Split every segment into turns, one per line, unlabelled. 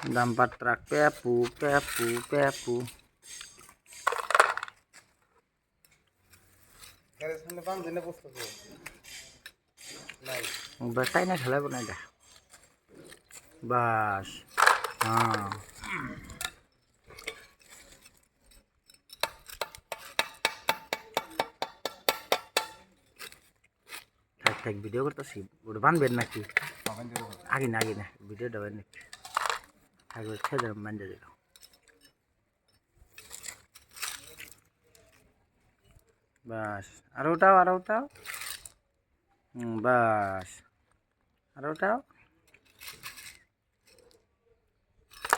Dampat truk pepu pepu pepu. Bertai na খেলা বনাই দে বাস হ্যাঁ থাক থাক ভিডিও করতেছি ওটা বানবেন নাকি আগে না ভিডিও দেবেন নাকি থাকবে খেয়ে বান্ধে দিল বাস আর ওটাও বাস আর ওটাও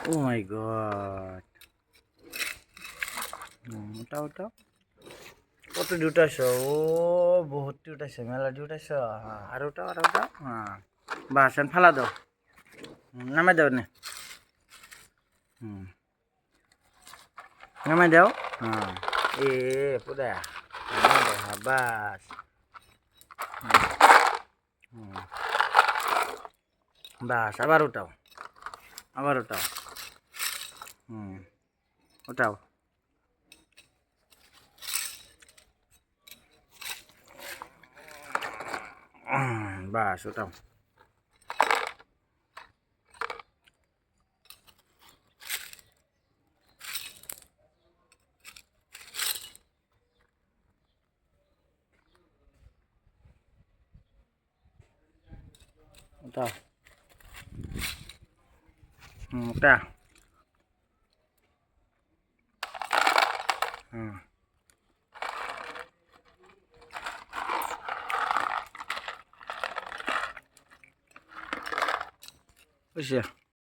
ও মাই গড ওটাও কত উঠাইছ ও বহুত উঠাইছে মেলা উঠাইছ হ্যাঁ আর ওটাও হ্যাঁ বাস ফালা দাও নামাই দাও নে নামাই দাও হ্যাঁ এ পুরা বাস বাস আবার ওটাও ওটাও বাস ওটাও ওটাও ওটা বুঝছে